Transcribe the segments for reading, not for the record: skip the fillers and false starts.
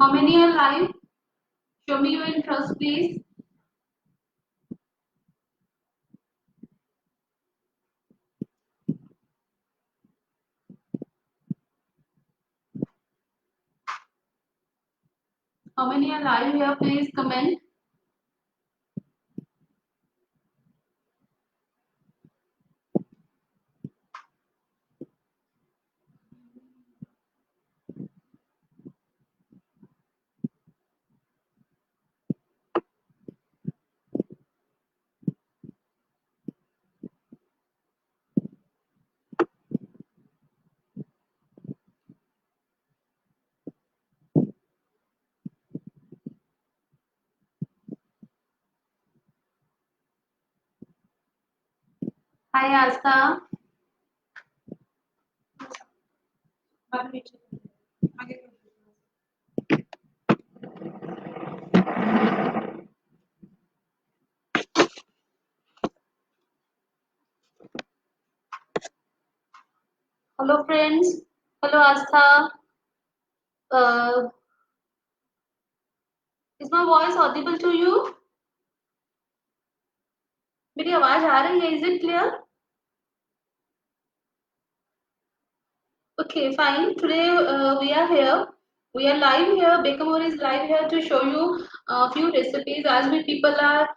How many are live? Show me your interest, please. How many are live here? Please comment. Hi, Asta. Hello, friends. Hello, Asta. Uh, is my voice audible to you? मेरी आवाज आ रही है? Is it clear? Okay, fine. Today we are here. We are live here. Bakamore is live here to show you a few recipes as we people are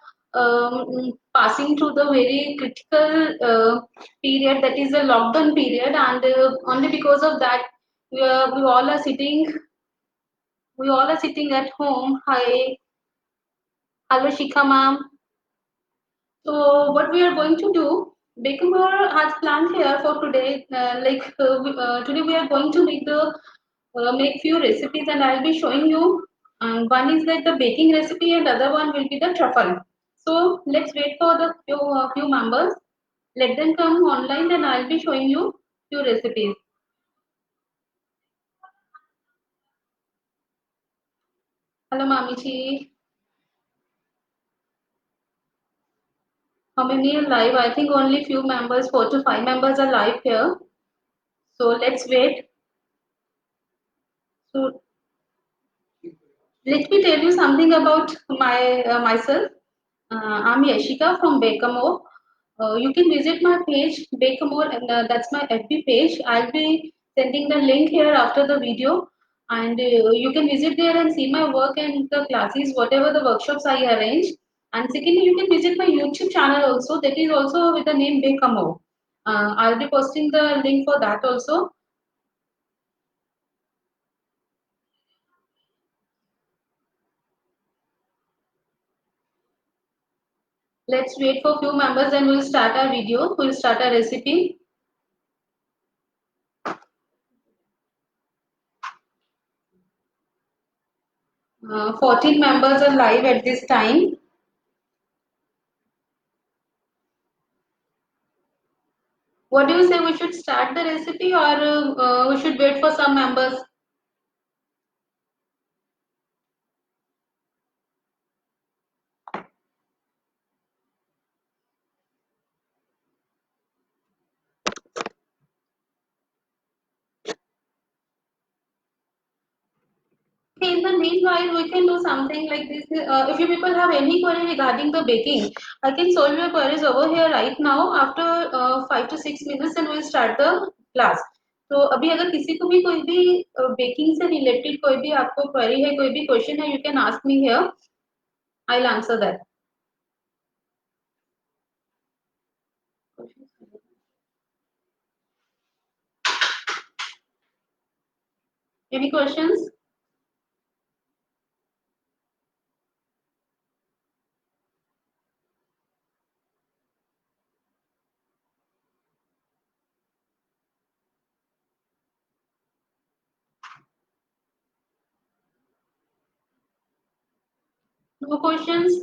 passing through the very critical period, that is the lockdown period, and only because of that we all are sitting at home. Hi, hello Shikha ma'am. So what we are going to do, Baker has planned here for today. Today we are going to make few recipes, and I'll be showing you. One is like the baking recipe, and other one will be the truffle. So let's wait for the few members. Let them come online, and I'll be showing you few recipes. Hello, Mamichi. How many are live? I think only few members, 4 to 5 members are live here. So let's wait. So let me tell you something about myself. I'm Yashika from Bekamo. You can visit my page, Bekamo, and that's my FB page. I'll be sending the link here after the video, and you can visit there and see my work and the classes, whatever the workshops I arrange. And secondly, you can visit my YouTube channel also. That is also with the name Bekamo. I'll be posting the link for that also. Let's wait for few members, and we'll start our video. We'll start our recipe. 14 members are live at this time. What do you say? We should start the recipe, or we should wait for some members? Okay, in the meanwhile, we can do something like this. If you people have any query regarding the baking, I can solve your queries over here right now. After 5 to 6 minutes, and we'll start the class. तो अभी अगर किसी को भी कोई भी baking से related कोई भी आपको क्वेरी है, कोई भी क्वेश्चन है, you can ask me here. I will answer that. Any questions? No questions?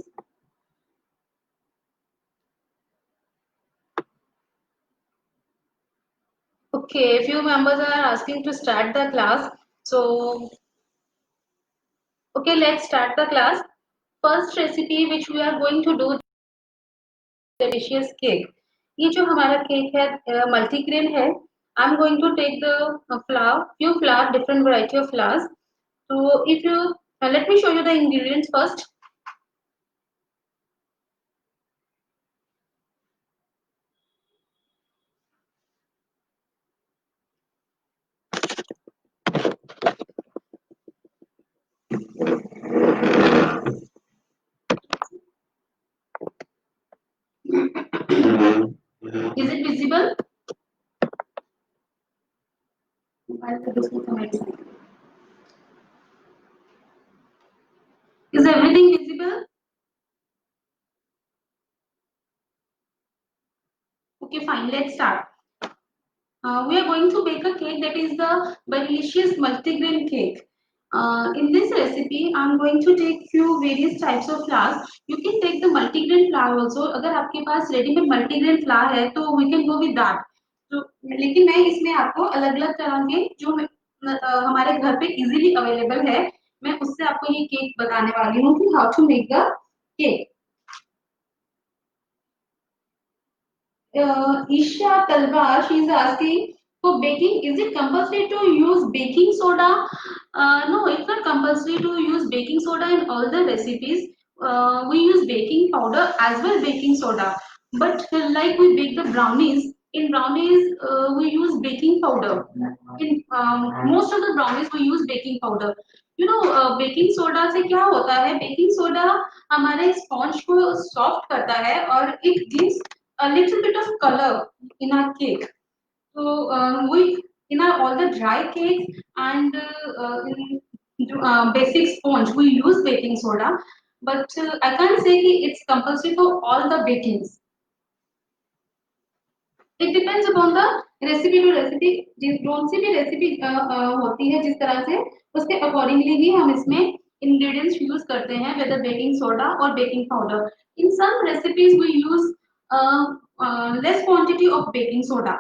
Okay, a few members are asking to start the class. So, okay, let's start the class. First recipe which we are going to do, delicious cake. ये जो हमारा cake है multigrain है. I'm going to take the flour, few flour, different variety of flours. So if you let me show you the ingredients first. Is it visible? Is everything visible? Okay, fine. Let's start. We are going to bake a cake that is the delicious multigrain cake. In this recipe, I'm going to take few various types of flours. You can take the multigrain flour also. अगर आपके पास readymade multigrain flour है तो we can go with that. तो लेकिन मैं इसमें आपको अलग-अलग तरह के जो हमारे घर पे इजीली अवेलेबल है, मैं उससे आपको ये केक बताने वाली हूँ कि how to make the cake. Isha Talwar, she is asking for baking. Is it compulsory to use baking soda? No, it's not compulsory to use baking soda in all the recipes. We use baking powder as well baking soda. But like we bake the brownies, in brownies we use baking powder. In most of the brownies we use baking powder. Baking soda से क्या होता है baking soda हमारे sponge को soft करता है और it gives a little bit of color in our cake. So we in our all the dry cakes and in basic sponge we use baking soda, but I can't say कि it's compulsory for all the bakings. It depends upon the recipe to recipe जिस कौन सी भी recipe होती है जिस तरह से उसके अकॉर्डिंगली ही हम इसमें इंग्रेडिएंट्स यूज करते हैं वेदर बेकिंग सोडा और baking powder in some recipes we use less quantity of baking soda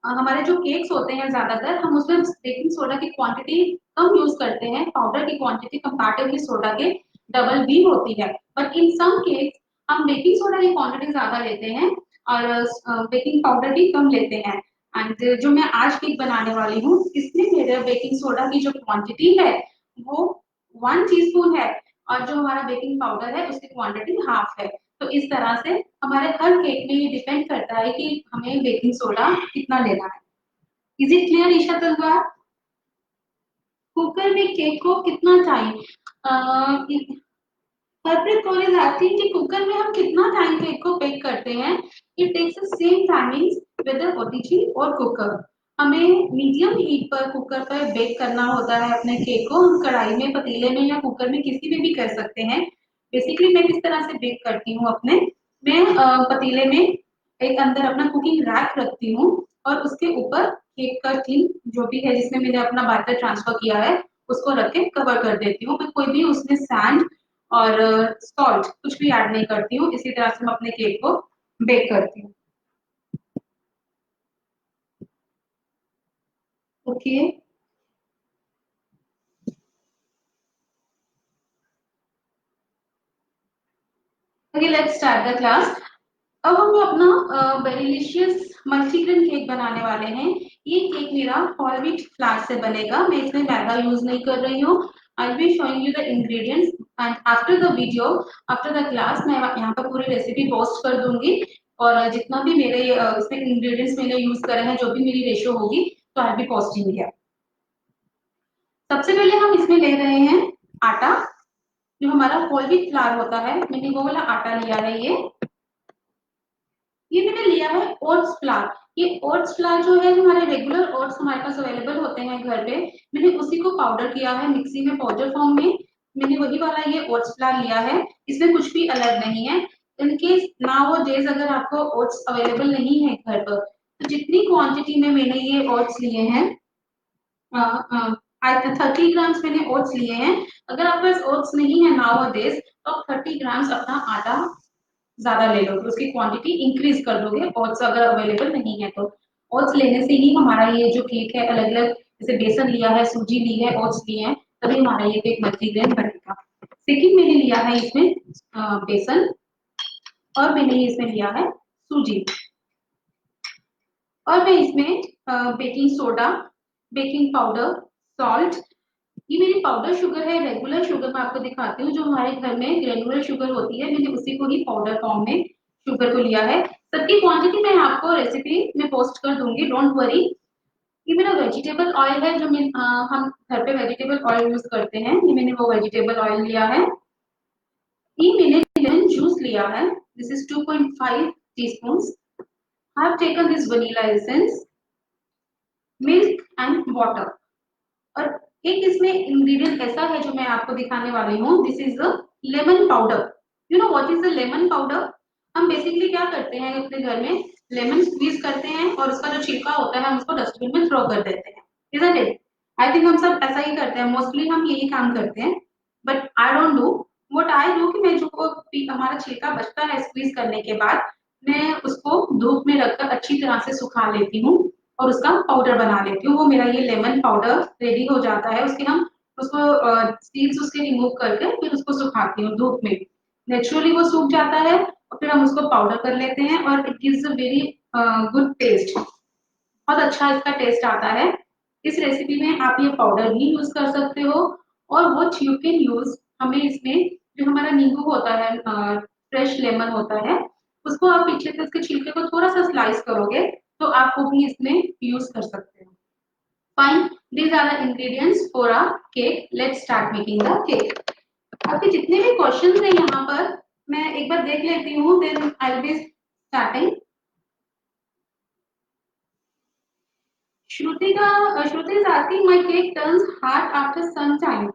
हमारे जो केक्स होते हैं ज्यादातर हम उसमें बेकिंग सोडा की क्वांटिटी कम यूज करते हैं पाउडर की क्वांटिटी कंपैरेटिवली सोडा के डबल भी होती है बट इन सम केक्स हम बेकिंग सोडा की क्वांटिटी ज्यादा लेते हैं और बेकिंग पाउडर भी कम लेते हैं एंड जो मैं आज केक बनाने वाली हूँ इसमें मेरे बेकिंग सोडा की जो क्वांटिटी है वो 1 टीस्पून है और जो हमारा बेकिंग पाउडर है उसकी क्वांटिटी हाफ है तो इस तरह से हमारे हर केक में ये डिपेंड करता है कि हमें बेकिंग सोडा कितना लेना है इज इट क्लियर ईशा तलवार कुकर में केक को कितना time Harpreet Kaur is asking कि कुकर में हम कितना टाइम केक को बेक करते हैं it takes the same timings whether OTG or cooker हमें मीडियम हीट पर कुकर पर बेक करना होता है अपने केक को हम कढ़ाई में पतीले में या कुकर में किसी में भी कर सकते हैं बेसिकली मैं किस तरह से बेक करती हूँ अपने मैं पतीले में एक अंदर अपना कुकिंग रैक रखती हूँ और उसके ऊपर केक का टिन जो भी है जिसमें मैंने अपना बैटर ट्रांसफर किया है उसको रख के कवर कर देती हूँ मैं कोई भी उसमें सैंड और सॉल्ट कुछ भी ऐड नहीं करती हूँ इसी तरह से मैं अपने केक को बेक करती हूँ okay okay let's start the class अब हम अपना डिलीशियस मल्टीग्रेन केक बनाने वाले हैं ये केक मेरा होल व्हीट फ्लावर से बनेगा मैं इसमें मैदा यूज नहीं कर रही हूँ आई will be showing you the ingredients and after the video after the class मैं यहाँ पर पूरी रेसिपी पोस्ट कर दूंगी और जितना भी मेरे इसमें इंग्रेडिएंट्स मैंने यूज करे हैं जो भी मेरी रेशियो होगी तो आई बी पोस्टिंग हियर सबसे पहले हम इसमें ले रहे हैं आटा जो हमारा होल व्हीट फ्लावर होता है मैंने वो वाला आटा लिया है ये मैंने लिया है ओट्स फ्लावर ये ओट्स फ्लावर जो है हमारे रेगुलर ओट्स हमारे पास अवेलेबल होते हैं घर पे मैंने उसी को पाउडर किया है मिक्सी में पाउडर फॉर्म में मैंने वही वाला ये ओट्स फ्लावर लिया है इसमें कुछ भी अलग नहीं है इनकेस नाउ डेज अगर आपको ओट्स अवेलेबल नहीं है घर पर तो जितनी क्वांटिटी में मैंने ये ओट्स लिए हैं 30 ग्राम्स मैंने ओट्स लिए हैं अगर आपके पास ओट्स नहीं है नाउ डेज तो आप 30 ग्राम्स अपना आटा ज्यादा ले लोगे उसकी क्वांटिटी इंक्रीज कर दोगे ओट्स अगर अवेलेबल नहीं है तो ओट्स लेने से ही हमारा ये जो केक है अलग अलग जैसे बेसन लिया है सूजी ली है ओट्स लिए हैं तभी हमारा ये केक मल्टीग्रेन बनेगा सेकंड मैंने लिया है इसमें बेसन और मैंने इसमें लिया है सूजी और मैं इसमें baking soda baking powder salt ये मेरी पाउडर शुगर है, रेगुलर शुगर मैं आपको दिखाती हूँ, जो हमारे घर में ग्रेनुलर शुगर होती है, मैंने उसी को ही पाउडर फॉर्म में शुगर को लिया है। सबकी क्वांटिटी मैं आपको रेसिपी में पोस्ट कर दूंगी, डोंट वरी। ये मेरा वेजिटेबल ऑयल है, जो हम घर पे वेजिटेबल ऑयल यूज करते हैं, ये मैंने वो वेजिटेबल ऑयल लिया है। ये मैंने लेमन जूस लिया है, this is 2.5 teaspoon. I have taken this vanilla essence, milk and water. और एक इसमें इंग्रेडिएंट ऐसा है जो मैं आपको दिखाने वाली हूँ, this is the lemon powder. You know what is the lemon powder? हम बेसिकली क्या करते हैं अपने घर में, लेमन स्क्वीज करते हैं और उसका जो छिलका होता है हम उसको डस्टबिन में थ्रो कर देते हैं, इजंट इट? आई थिंक हम सब ऐसा ही करते हैं, मोस्टली हम यही काम करते हैं। But I don't do, what I do कि मैं जो हमारा छिलका बचता है स्क्वीज करने के बाद, मैं उसको धूप में रखकर अच्छी तरह से सुखा लेती हूँ और उसका पाउडर बना लेती हूँ। वो मेरा ये लेमन पाउडर रेडी हो जाता है। उसके हम उसको सीड्स उसके रिमूव करके फिर उसको सुखाती हूँ धूप में, नेचुरली वो सूख जाता है और फिर हम उसको पाउडर कर लेते हैं और it gives a very good taste. बहुत अच्छा इसका टेस्ट आता है। इस रेसिपी में आप ये पाउडर भी यूज कर सकते हो। और व्हाट यू कैन यूज, हमें इसमें जो हमारा नींबू होता है, फ्रेश लेमन होता है, उसको आप पीछे से उसके छिलके को थोड़ा सा स्लाइस करोगे तो आप वो भी इसमें यूज कर सकते हो। Fine, these are the ingredients for a cake, let's start making the cake. आपके जितने भी क्वेश्चंस हैं यहाँ पर मैं एक बार देख लेती हूँ, then I will be starting. Shruti is asking my cake turns hard after some time.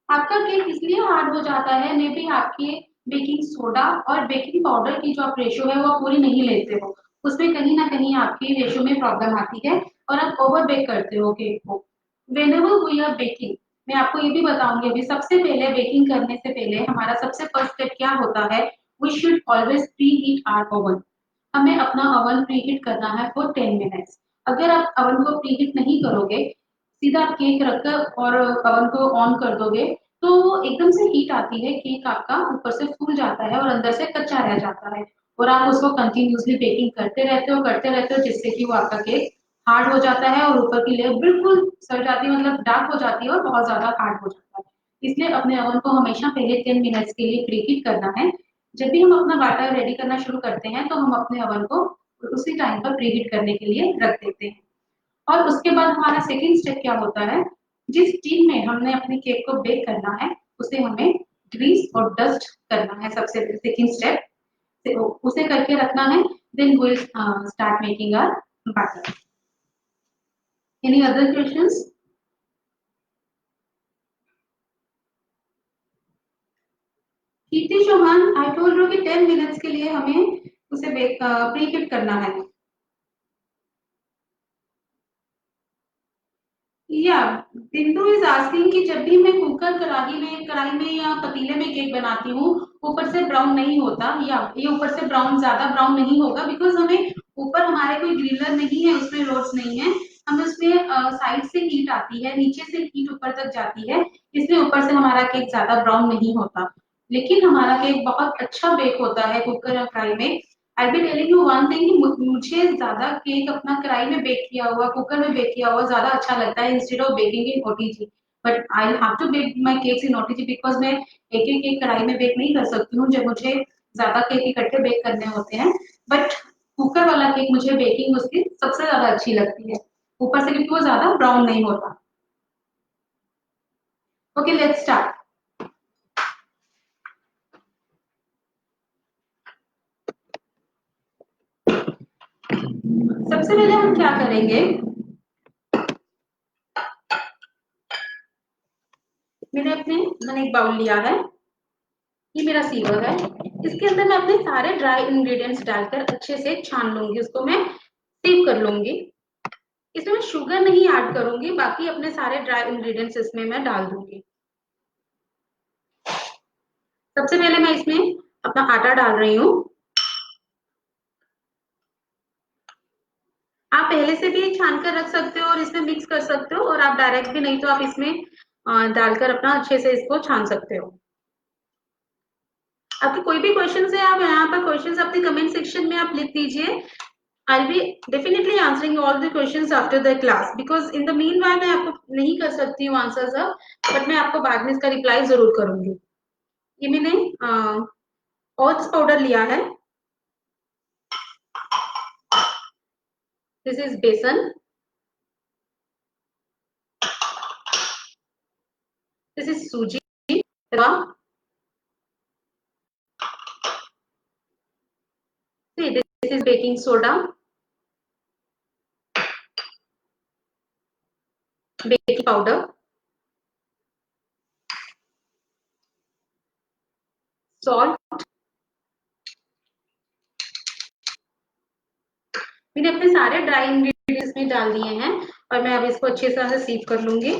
आपका केक इसलिए हार्ड हो जाता है, मे बी आपके बेकिंग सोडा और बेकिंग पाउडर की जो आप रेशो है वो पूरी नहीं लेते हो, उसमें कहीं ना कहीं आपकी रेशो में प्रॉब्लम आती है और आप ओवर बेक करते हो केक को। वेनेवर वी आर बेकिंग, मैं आपको ये भी बताऊंगी अभी, सबसे पहले बेकिंग करने से पहले हमारा सबसे फर्स्ट स्टेप क्या होता है, we should always preheat our oven. हमें अपना ओवन प्री हीट करना है फॉर 10 मिनट्स। अगर आप ओवन को प्री हीट नहीं करोगे, सीधा आप केक रखकर और ओवन को ऑन कर दोगे, तो एकदम से हीट आती है, केक आपका ऊपर से फूल जाता है और अंदर से कच्चा रह जाता है और आप उसको कंटिन्यूसली बेकिंग करते रहते हो जिससे कि वो आपका केक हार्ड हो जाता है और ऊपर की लेयर बिल्कुल सड़ जाती है, मतलब डार्क हो जाती है और बहुत ज्यादा हार्ड हो जाता है। इसलिए अपने ओवन को हमेशा पहले 10 मिनट्स के लिए प्री हीट करना है। जब भी हम अपना बैटर रेडी करना शुरू करते हैं तो हम अपने ओवन को उसी टाइम पर प्री हीट करने के लिए रख देते हैं। और उसके बाद हमारा सेकेंड स्टेप क्या होता है, जिस टीन में हमने अपने केक को बेक करना है उसे हमें ग्रीस और डस्ट करना है, सबसे सेकेंड स्टेप उसे करके रखना है। Then we will start making our batter. Any other questions? Kirti Chauhan, I told you कि 10 मिनट्स के लिए हमें उसे बेक प्री हीट करना है। या बिंदु इज आस्किंग कि जब भी मैं कुकर कढ़ाई में या पतीले में केक बनाती हूँ, ऊपर से ब्राउन नहीं होता, या ये ऊपर से ब्राउन ज्यादा ब्राउन नहीं होगा बिकॉज हमें ऊपर हमारे कोई ग्रिलर नहीं है, उसमें रोड्स नहीं है, हमें उसमें साइड से हीट आती है, नीचे से हीट ऊपर तक जाती है, इसलिए ऊपर से हमारा केक ज्यादा ब्राउन नहीं होता। लेकिन हमारा केक बहुत अच्छा बेक होता है कुकर और कढ़ाई में। I be telling you one thing, मुझे ज्यादा केक अपना कढ़ाई में बेक किया हुआ, कुकर में बेक किया हुआ ज्यादा अच्छा लगता है instead of baking in OTG. But I have to bake my cakes in OTG because मैं एक एक केक कढ़ाई में बेक नहीं कर सकती हूँ, जब मुझे ज्यादा केक इकट्ठे बेक करने होते हैं। बट कुकर वाला केक मुझे बेकिंग उसकी सबसे ज्यादा अच्छी लगती है, ऊपर से क्योंकि वो ज्यादा ब्राउन नहीं होता। Okay, let's start. सबसे पहले हम क्या करेंगे, मैंने एक बाउल लिया है, ये मेरा सीवर है, इसके अंदर मैं अपने सारे ड्राई इंग्रेडिएंट्स डालकर अच्छे से छान लूंगी, उसको मैं सीव कर लूंगी। इसमें मैं शुगर नहीं ऐड करूंगी, बाकी अपने सारे ड्राई इंग्रेडिएंट्स इसमें मैं डाल दूंगी। सबसे पहले मैं इसमें अपना आटा डाल रही हूँ। आप पहले से भी छान कर रख सकते हो और इसमें मिक्स कर सकते हो, और आप डायरेक्ट भी नहीं तो आप इसमें डालकर अपना अच्छे से इसको छान सकते हो। आपके कोई भी क्वेश्चन है, आप यहाँ पर क्वेश्चन अपने कमेंट सेक्शन में आप लिख दीजिए, I'll be definitely answering all the questions after the class because in the meanwhile मैं आपको नहीं कर सकती हूँ आंसर सर, बट मैं आपको बाद में इसका रिप्लाई जरूर करूंगी। ये मैंने ओट्स पाउडर लिया है, दिस इज बेसन, दिस इज सूजी, रवा, this is baking soda, baking powder, salt. मैंने अपने सारे ड्राई इंग्रेडिएंट्स में डाल दिए हैं और मैं अब इसको अच्छे तरह से सीव कर लूंगी।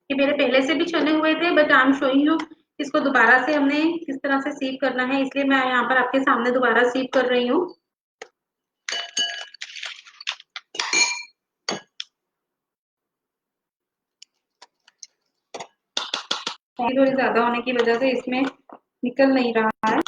ये मेरे पहले से भी चने हुए थे but I am showing you इसको दोबारा से हमने किस तरह से सीव करना है, इसलिए मैं यहाँ पर आपके सामने दोबारा सीव कर रही हूँ। थोड़ी ज्यादा होने की वजह से इसमें निकल नहीं रहा है।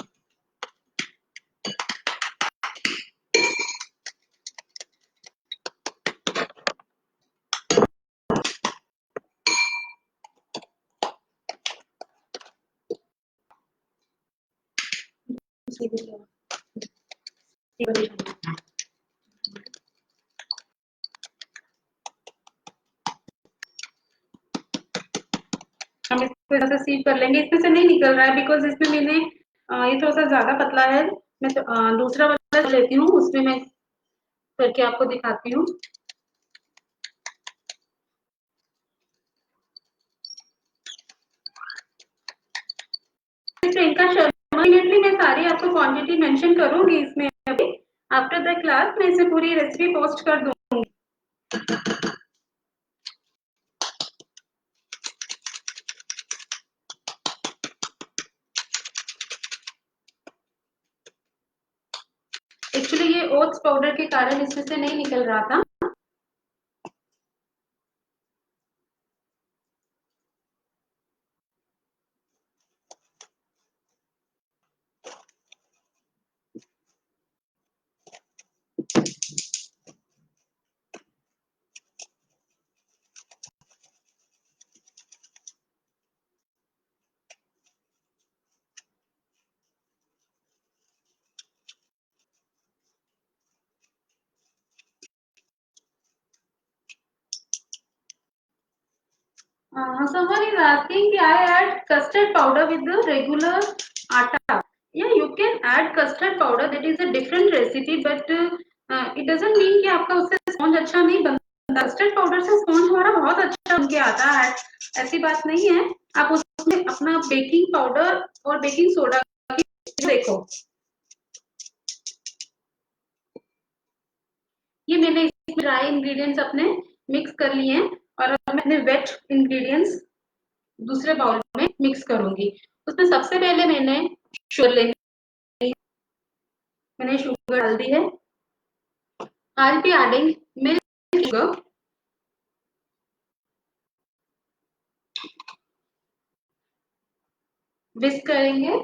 हम इसको ऐसा सीव कर लेंगे, इसमें से नहीं निकल रहा है बिकॉज इसमें मैंने ये थोड़ा सा ज्यादा पतला है। मैं तो, दूसरा वाला लेती हूँ, उसमें मैं करके आपको दिखाती हूँ। प्रियंका शर्मा, डेफिनेटली मैं सारी आपको क्वांटिटी मेंशन करूंगी इसमें अभी आफ्टर द क्लास मैं इसे पूरी रेसिपी पोस्ट कर दूंगी। एक्चुअली ये ओट्स पाउडर के कारण इसमें से नहीं निकल रहा था। Someone is asking, I add custard powder with the regular atta. Yeah, you can add custard powder. That is a different recipe, but it doesn't mean कि आपका उससे स्पॉन्ज अच्छा नहीं बनता। कस्टर्ड पाउडर से स्पॉन्ज हमारा बहुत अच्छा बन के आता है, ऐसी बात नहीं है। आप उसमें अपना बेकिंग पाउडर और बेकिंग सोडा देखो, ये मैंने ड्राई इंग्रेडिएंट्स अपने मिक्स कर लिए हैं और अब मैं अपने वेट इंग्रेडिएंट्स दूसरे बाउल में मिक्स करूंगी। उसमें सबसे पहले शुगर लेनी मैंने शुगर डाल दी है। I'll be adding milk sugar, विस्क करेंगे।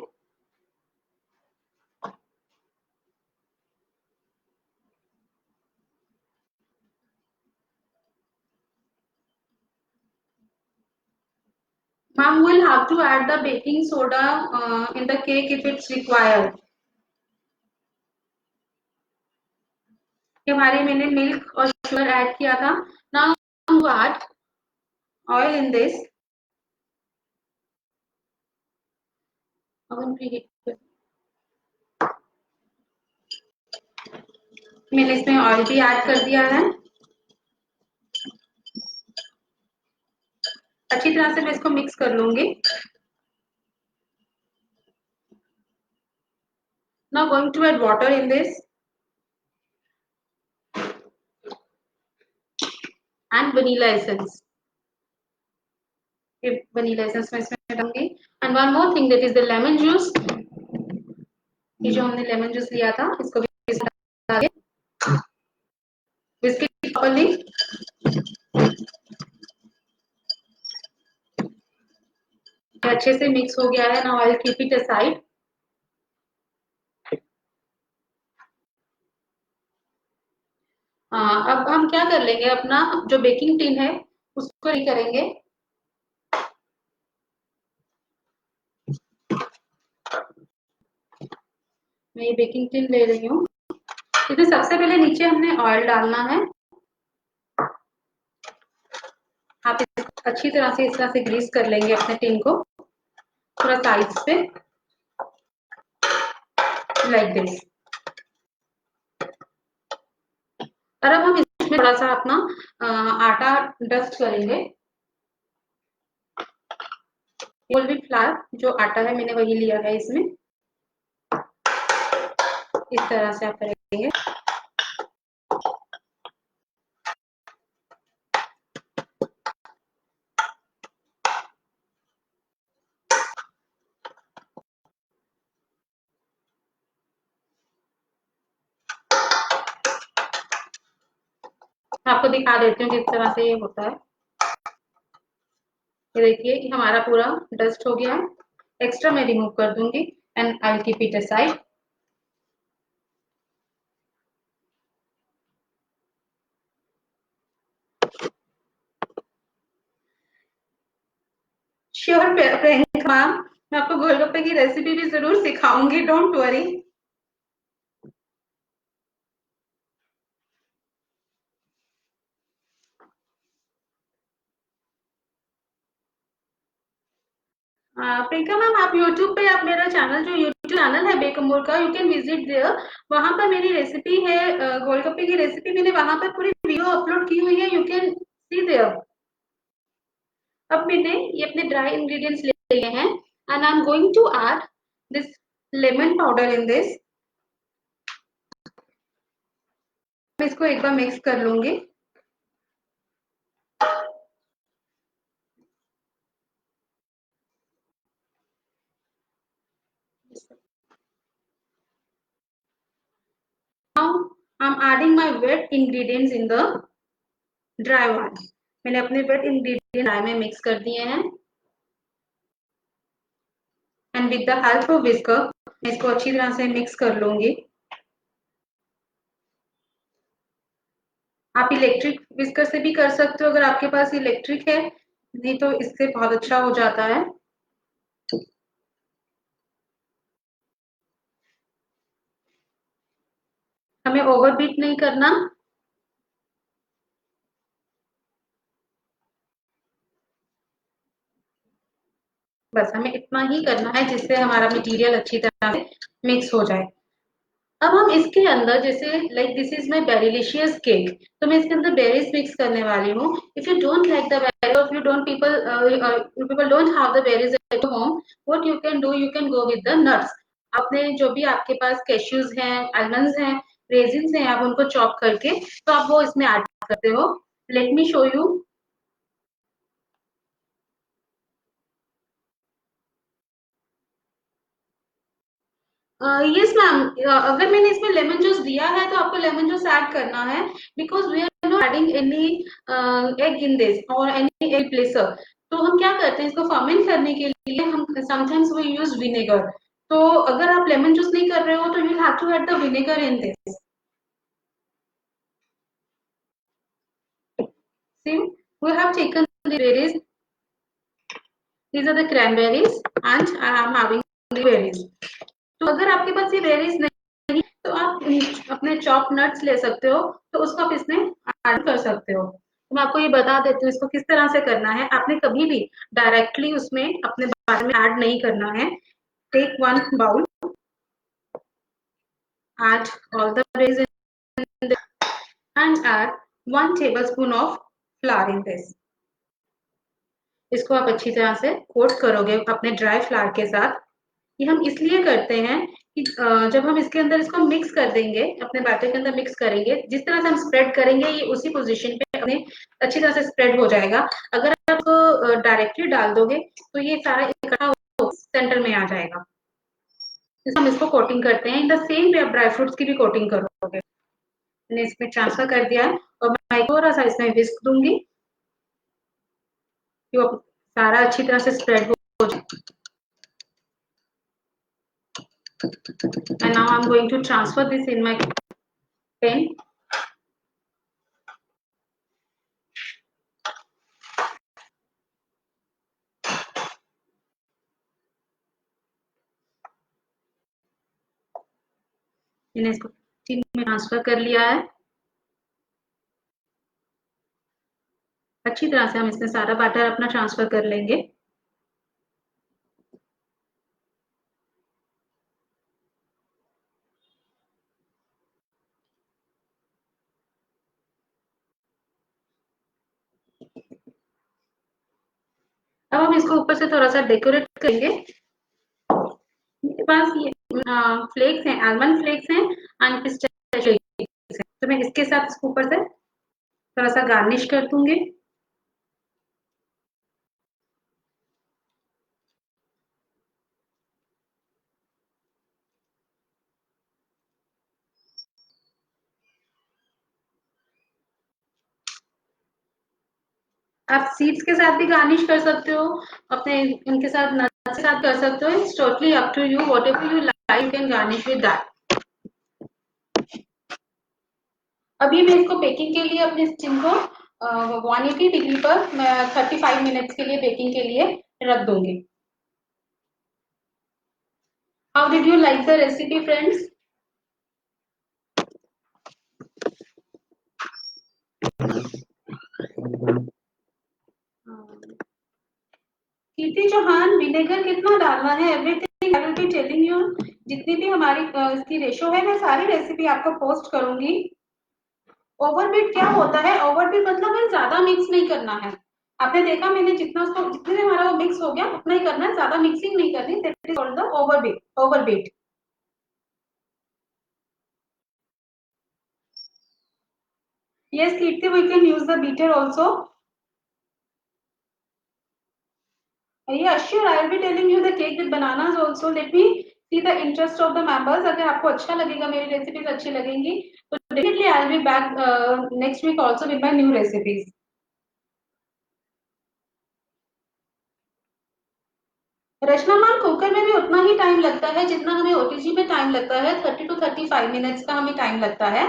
Mom will have to add the baking soda in the cake if it's required। हमारे मैंने मिल्क और शुगर ऐड किया था। Now I'm going to add oil in this। मैंने इसमें ऑयल भी add कर दिया है। अच्छी तरह से मैं इसको मिक्स कर लूंगी। Now going to add water in this and vanilla essence। vanilla essence में इसमें डालूंगी and one more thing that is the lemon juice। ये जो हमने लेमन जूस लिया था इसको भी डाल के बिस्किट प्रॉपर्ली अच्छे से मिक्स हो गया है। Now I will keep it aside. अब हम क्या कर लेंगे, अपना जो बेकिंग टिन है उसको ही करेंगे। मैं ये बेकिंग टिन ले रही हूँ। इसमें सबसे पहले नीचे हमने ऑयल डालना है। आप इसको अच्छी तरह से इस तरह से ग्रीस कर लेंगे अपने टिन को पूरा साइड पे, लाइक दिस। और अब हम इसमें थोड़ा सा अपना आटा डस्ट करेंगे। होल व्हीट फ्लावर जो आटा है मैंने वही लिया है इसमें। इस तरह से आप करेंगे। मैं आपको दिखा देती हूँ किस तरह से ये होता है। ये देखिए हमारा पूरा डस्ट हो गया है। एक्स्ट्रा मैं रिमूव कर दूंगी and I will keep it aside. Sure Priyanka ma'am, मैं आपको गोलगप्पे की रेसिपी भी जरूर सिखाऊंगी, डोंट वरी। प्रियंका मैम, आप यूट्यूब पे, आप मेरा चैनल जो यूट्यूब चैनल है बेकमोर का, यू कैन विजिट देयर। वहां पर मेरी रेसिपी है गोलगप्पे की रेसिपी, मैंने वहां पर पूरी वीडियो अपलोड की हुई है, यू कैन सी देयर। अब मैंने ये अपने ड्राई इंग्रेडिएंट्स ले लिए हैं and I am going to add this lemon powder in this. मैं इसको एक बार मिक्स कर लूंगी। Now I'm adding my wet ingredients in the dry one. मैंने अपने wet ingredients ड्राई में मिक्स कर दिए हैं and with the help of whisker मैं इसको अच्छी तरह से मिक्स कर लूंगी। आप इलेक्ट्रिक विस्कर से भी कर सकते हो अगर आपके पास इलेक्ट्रिक है, नहीं तो इससे बहुत अच्छा हो जाता है। हमें ओवरबीट नहीं करना। बस हमें इतना ही करना है जिससे हमारा मटेरियल अच्छी तरह से मिक्स हो जाए। अब हम इसके अंदर जैसे like this is my berrylicious cake, तो मैं इसके अंदर बेरीज मिक्स करने वाली हूँ। If you don't like the berry, if you don't people don't have the berries at home, what you can do, you can go with the nuts. आपने जो भी आपके पास कैश्यूज हैं, आलमंड्स हैं, रेजिन्स हैं, आप उनको चॉप करके तो आप वो इसमें ऐड करते हो। Let me show you. Yes ma'am, अगर मैंने इसमें लेमन जूस दिया है तो आपको लेमन जूस ऐड करना है, because we are not adding any egg in this or any egg placer. तो हम क्या करते हैं, इसको फर्मेंट करने के लिए हम समटाइम्स वी यूज विनेगर। तो अगर आप लेमन जूस नहीं कर रहे हो तो you have to add the vinegar in this. See, we have taken the berries, these are the cranberries and I am having the berries। तो अगर आपके पास ये बेरीज नहीं तो आप अपने चॉप नट्स ले सकते हो, तो उसको आप इसमें ऐड कर सकते हो। तो मैं आपको ये बता देती हूँ इसको किस तरह से करना है। आपने कभी भी डायरेक्टली उसमें अपने बाद में ऐड नहीं करना है। Take one bowl, add all the berries in this and add 1 tablespoon of flour in this। इसको आप अच्छी तरह से कोट करोगे अपने ड्राई फ्लावर के साथ। ये हम इसलिए करते हैं कि जब हम इसके अंदर इसको मिक्स कर देंगे, अपने बैटर के अंदर मिक्स करेंगे, जिस तरह से हम स्प्रेड करेंगे ये उसी पोजीशन पे अपने अच्छी तरह से स्प्रेड हो जाएगा। अगर आप डायरेक्टली डाल दोगे तो ये सारा इकट्ठा सेंटर में आ जाएगा। हम इसको कोटिंग करते हैं इन द सेम वे आप ड्राई फ्रूट्स की भी कोटिंग करोगे। मैंने इसमें ट्रांसफर कर दिया है और मैं थोड़ा सा इसमें विस्क दूंगी कि वो सारा अच्छी तरह से स्प्रेड हो जाए। And now I'm going to transfer this in my pen. मैंने इसको टिन में ट्रांसफर कर लिया है। अच्छी तरह से हम इसमें सारा बैटर अपना ट्रांसफर कर लेंगे। अब हम इसको ऊपर से थोड़ा सा डेकोरेट करेंगे। मेरे पास ये फ्लेक्स हैं, आलमंड फ्लेक्स हैं एंड पिस्ताचियो फ्लेक्स हैं, तो मैं इसके साथ इसको ऊपर से थोड़ा सा गार्निश कर दूंगी। आप सीड्स के साथ भी गार्निश कर सकते हो, अपने इनके साथ नट्स के साथ कर सकते हो। It's totally up to you, whatever you like you can garnish with that. अभी मैं इसको बेकिंग के लिए अपने स्टीम को 180 डिग्री पर मैं 35 मिनट्स के लिए बेकिंग के लिए रख दूंगी। How did you like the recipe friends? Kirti Chauhan, vinegar कितना डालना है, everything I will be telling you. जितनी भी हमारी इसकी रेशो है मैं सारी रेसिपी आपको पोस्ट करूंगी। ओवरबीट क्या होता है? ओवरबीट मतलब है ज्यादा मिक्स नहीं करना है। आपने देखा मैंने जितना उसको जितने में हमारा वो मिक्स हो गया उतना ही करना है, ज्यादा मिक्सिंग नहीं करनी। That is called the overbeat. Overbeat. Yes, Kirti, we can use the beater also. Yeah, sure. I will be telling you the cake with bananas also. Let me see the interest of the members. अगर आपको अच्छा लगेगा, मेरी recipes अच्छी लगेंगी, तो definitely I will be back next week also with my new recipes. Rachna ma'am, cooker में भी उतना ही टाइम लगता है जितना हमें ओटीजी में टाइम लगता है। 30 to 35 मिनट्स का हमें टाइम लगता है।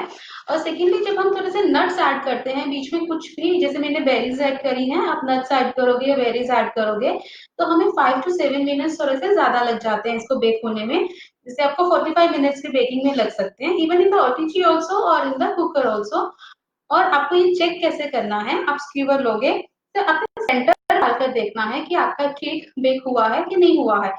और सेकेंडली जब हम थोड़े से नट्स ऐड करते हैं बीच में, कुछ भी जैसे मैंने बेरीज ऐड करी हैं, आप नट्स ऐड करोगे या बेरीज ऐड करोगे तो हमें 5 to 7 मिनट्स थोड़े से ज्यादा लग जाते हैं इसको बेक होने में। जैसे आपको 45 मिनट्स के बेकिंग में लग सकते हैं, even in the OTG also और इन द कुकर ऑल्सो। और आपको ये चेक कैसे करना है, आप स्क्यूवर लोगे तो आपको सेंटर डालकर देखना है कि आपका केक बेक हुआ है कि नहीं हुआ है।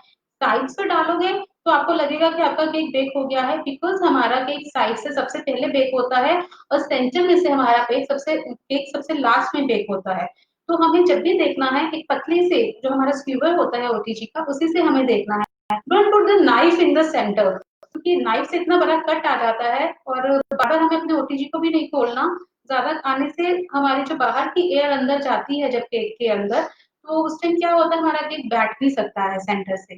साइड्स पे डालोगे तो आपको लगेगा कि आपका केक बेक हो गया है, बिकॉज हमारा केक साइड से सबसे पहले बेक होता है और सेंटर में से हमारा केक सबसे लास्ट में बेक होता है। तो हमें जब भी देखना है एक पतली से जो हमारा स्क्यूवर होता है ओटीजी का, उसी से हमें देखना है। Don't put the knife in the centre, क्योंकि नाइफ से इतना बड़ा कट आ जाता है और बार बार हमें अपने ओटीजी को भी नहीं खोलना। ज्यादा आने से हमारी जो बाहर की एयर अंदर जाती है जब केक के अंदर, तो उस टाइम क्या होता है हमारा केक बैठ भी सकता है सेंटर से।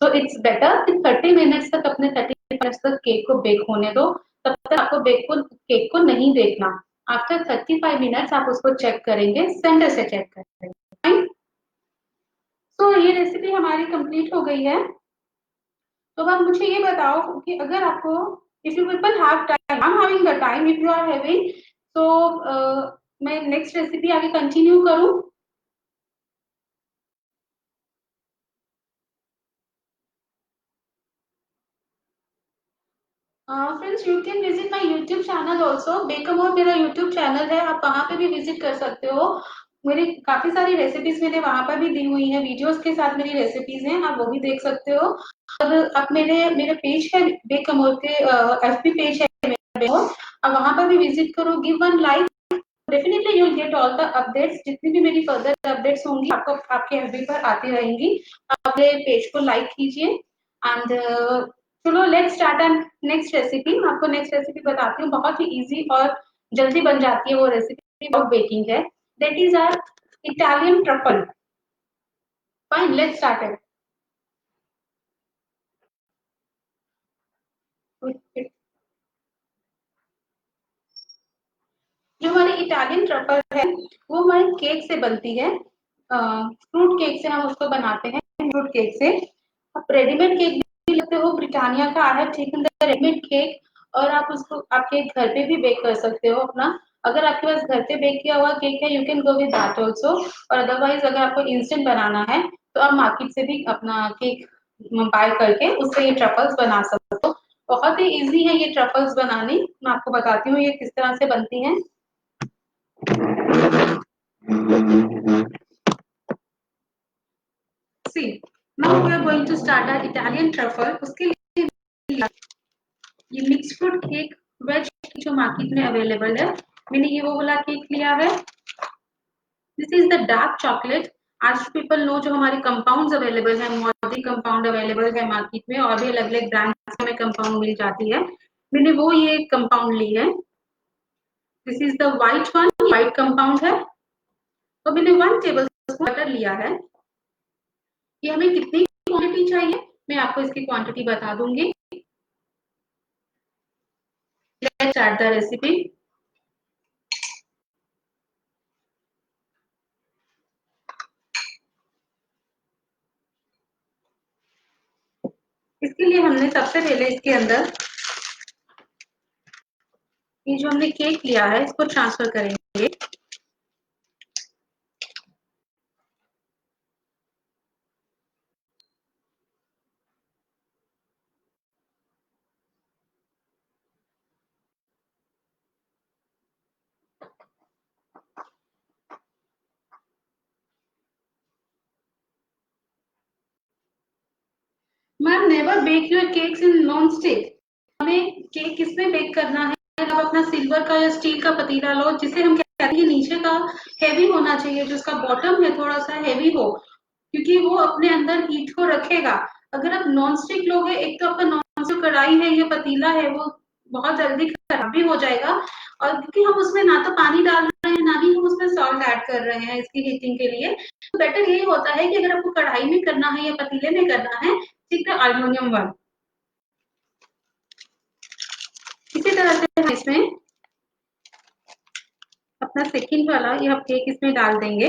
सो इट्स बेटर कि 30 मिनट्स तक अपने 30 मिनट्स तक केक को बेक होने दो। तब तक आपको केक को नहीं देखना। आफ्टर 35 मिनट्स आप उसको चेक करेंगे, सेंटर से चेक करेंगे। सो ये रेसिपी हमारी कंप्लीट हो गई है। तो आप मुझे ये बताओ कि अगर आपको, if you people have time, I am having the time, if you are having, तो मैं नेक्स्ट रेसिपी आगे कंटिन्यू करूं। Friends, you can visit my YouTube channel also. Bakemore मेरा यूट्यूब चैनल है, आप वहां पे भी विजिट कर सकते हो। मेरी काफी सारी रेसिपीज मैंने वहां पर भी दी हुई है, वीडियोस के साथ मेरी रेसिपीज हैं, आप वो भी देख सकते हो। और आप मेरे मेरे पेज है बेकमोर के, एफबी पेज है मेरा, अब वहां पर भी विजिट करो, give one like. Definitely you will get all the updates, जितनी भी मेरी फर्दर अपडेट्स होंगी आपको आपके एफबी पर आती रहेंगी। आप मेरे पेज को लाइक कीजिए एंड चलो let's start and next recipe. मैं आपको नेक्स्ट रेसिपी बताती हूँ, बहुत ही इजी और जल्दी बन जाती है वो रेसिपी, बहुत बेकिंग है। That is our Italian truffle. Fine, let's start it. जो हमारी इटालियन ट्रफल है वो हमारे केक से बनती है। फ्रूट केक से हम उसको बनाते हैं, फ्रूट केक से। आप रेडीमेड केक भी लेते हो, ब्रिटानिया का आया ठीक है रेडीमेड केक, और आप उसको आपके घर पे भी बेक कर सकते हो अपना। अगर आपके पास घर पे बेक किया हुआ केक है, you can go with that also. और अदरवाइज अगर आपको इंस्टेंट बनाना है तो आप मार्केट से भी अपना केक बाय करके उससे ये ट्रफल्स बना सकते हो। बहुत ही इजी है ये ट्रफल्स बनानी। मैं आपको बताती हूँ ये किस तरह से बनती हैं। See, now we are going to start our Italian truffle. उसके लिए ये मिक्स फ्रूट केक वेज जो मार्केट में अवेलेबल है, मैंने ये वो वाला केक लिया है। This is the dark chocolate. आज पीपल नो जो हमारे कंपाउंड्स अवेलेबल है, मॉडर्न कंपाउंड अवेलेबल है मार्केट में, और भी अलग अलग ब्रांड्स में कंपाउंड मिल जाती है। मैंने वो ये कंपाउंड ली है। This is the white one, white compound है। तो मैंने 1 टेबल स्पून बटर लिया है। ये हमें कितनी क्वांटिटी चाहिए मैं आपको इसकी क्वांटिटी बता दूंगी। Let's start the recipe. इसके लिए हमने सबसे पहले इसके अंदर ये जो हमने केक लिया है इसको ट्रांसफर करेंगे। Ma'am never bake your cakes in non stick. हमें केक किसमें बेक करना है, आप अपना सिल्वर का या स्टील का पतीला लो, जिसे हम कहते हैं नीचे का हैवी होना चाहिए, जो उसका बॉटम है थोड़ा सा हैवी हो, क्योंकि वो अपने अंदर हीट को रखेगा। अगर आप नॉन स्टिक लोगे, एक तो आपका नॉन स्टिक कढ़ाई है, ये पतीला है, वो बहुत जल्दी खराब भी हो जाएगा। और क्योंकि हम उसमें ना तो पानी डाल रहे हैं, ना ही हम उसमें सॉल्ट ऐड कर रहे हैं इसकी हीटिंग के लिए, तो बेटर यही होता है कि अगर आपको कढ़ाई में करना है या पतीले में करना है, ठीक है, अल्युमिनियम वन। इसी तरह से हम इसमें अपना सेकंड वाला ये हम केक इसमें डाल देंगे।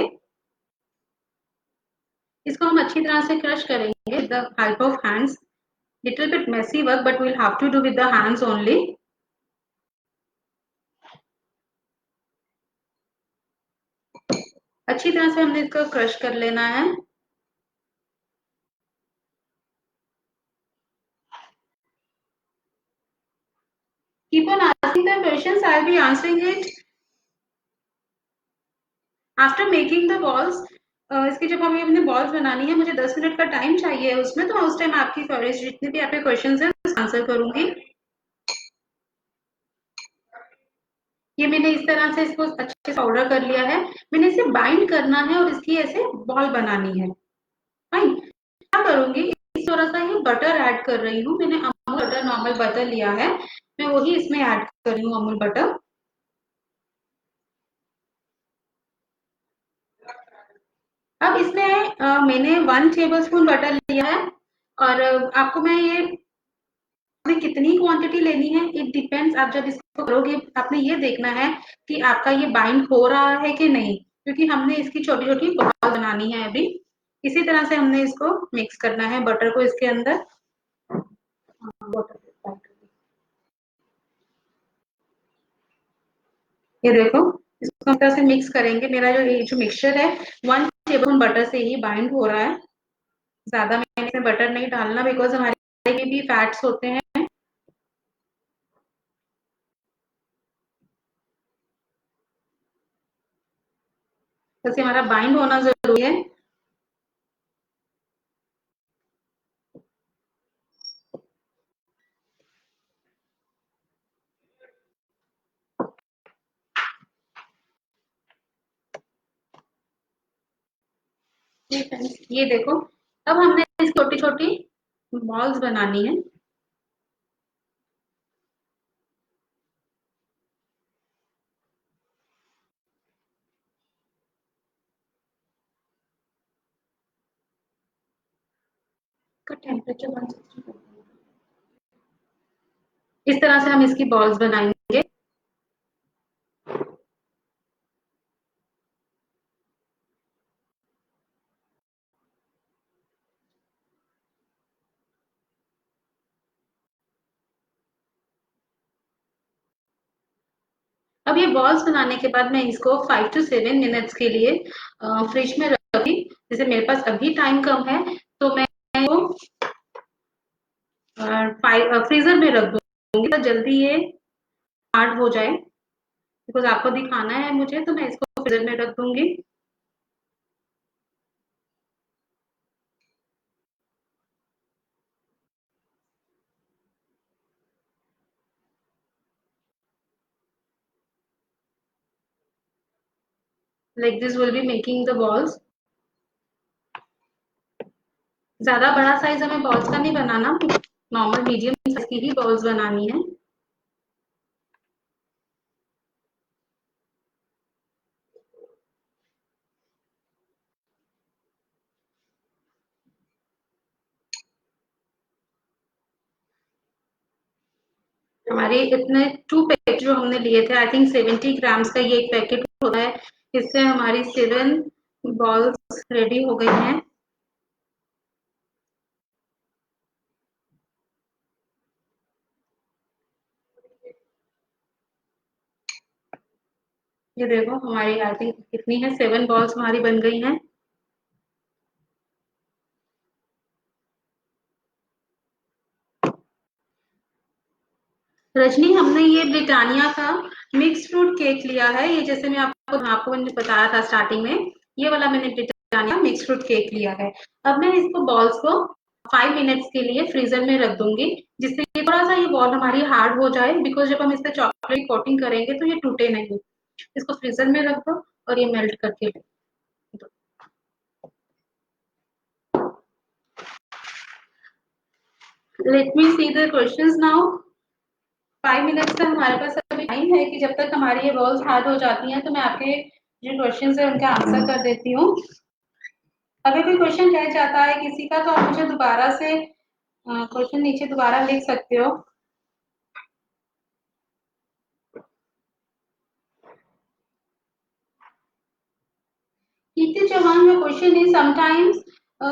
इसको हम अच्छी तरह से क्रश करेंगे with the help of hands. Little bit messy work but we'll have to do with the hands only. अच्छी तरह से हमने इसको क्रश कर लेना है। Keep on asking the questions, I'll be answering it after making the balls. इसकी जब हमें अपने बॉल्स बनानी है, मुझे 10 मिनट का टाइम चाहिए उसमें, तो उस टाइम आपकी जितने भी आपके क्वेश्चन है आंसर करूंगी। ये मैंने इस तरह से इसको अच्छे से पाउडर कर लिया है। मैंने इसे बाइंड करना है और इसकी ऐसे बॉल बनानी है। फाइन, क्या करूंगी, इस थोड़ा सा ये बटर ऐड कर रही हूँ। मैंने अमूल बटर नॉर्मल बटर लिया है, मैं वही इसमें ऐड कर रही हूँ, अमूल बटर। अब इसमें मैंने 1 टेबल स्पून बटर लिया है। और आपको मैं ये आपने कितनी क्वांटिटी लेनी है इट डिपेंड्स। आप जब इसको करोगे आपने ये देखना है कि आपका ये बाइंड हो रहा है कि नहीं, क्योंकि हमने इसकी छोटी छोटी बॉल बनानी है अभी। इसी तरह से हमने इसको मिक्स करना है बटर को इसके अंदर। ये देखो, इसको हम तरह से मिक्स करेंगे। मेरा जो ये जो मिक्सचर है 1 टेबल बटर से ही बाइंड हो रहा है। ज्यादा मैंने इसमें बटर नहीं डालना, बिकॉज हमारे में भी फैट्स होते हैं। बस हमारा बाइंड होना जरूरी है। ये देखो, अब हमने छोटी छोटी बॉल्स बनानी है। का टेम्परेचर 160। इस तरह से हम इसकी बॉल्स बनाएंगे। अब ये बॉल्स बनाने के बाद मैं इसको 5 to 7 मिनट्स के लिए फ्रिज में रखी। जैसे मेरे पास अभी टाइम कम है तो मैं वो फ्रीजर में रख दूंगी तो जल्दी ये हार्ड हो जाए। बिकॉज आपको दिखाना है मुझे तो मैं इसको फ्रीजर में रख दूंगी। Like this will be making the balls. ज्यादा बड़ा साइज हमें बॉल्स का नहीं बनाना, नॉर्मल मीडियम साइज की ही बॉल्स बनानी है। हमारे इतने 2 पैकेट जो हमने लिए थे, आई थिंक 70 ग्राम्स का ये एक पैकेट होता है। इससे हमारी 7 बॉल्स रेडी हो गई हैं। ये देखो हमारी आई थिंक कितनी है, 7 बॉल्स हमारी बन गई हैं। रजनी, हमने ये ब्रिटानिया का मिक्स फ्रूट केक लिया है। ये जैसे मैं आपको मैंने बताया था स्टार्टिंग में, ये वाला मैंने ब्रिटानिया मिक्स फ्रूट केक लिया है। अब मैं इसको बॉल्स को 5 मिनट्स के लिए फ्रीजर में रख दूंगी, जिससे ये थोड़ा सा ये बॉल हमारी हार्ड हो जाए। बिकॉज जब हम इस पे चॉकलेट कोटिंग करेंगे तो ये टूटे नहीं। इसको फ्रीजर में रख दो और ये मेल्ट करके ले दो। Let me see the questions now. 5 minutes का हमारे पास अभी टाइम है कि जब तक हमारी ये बॉल्स हार्ड हो जाती हैं तो मैं आपके जो क्वेश्चंस है उनका आंसर कर देती हूँ। अगर कोई क्वेश्चन रह जाता है किसी का तो आप मुझे दोबारा से क्वेश्चन नीचे दोबारा लिख सकते हो। Kirti Chauhan, your question is sometimes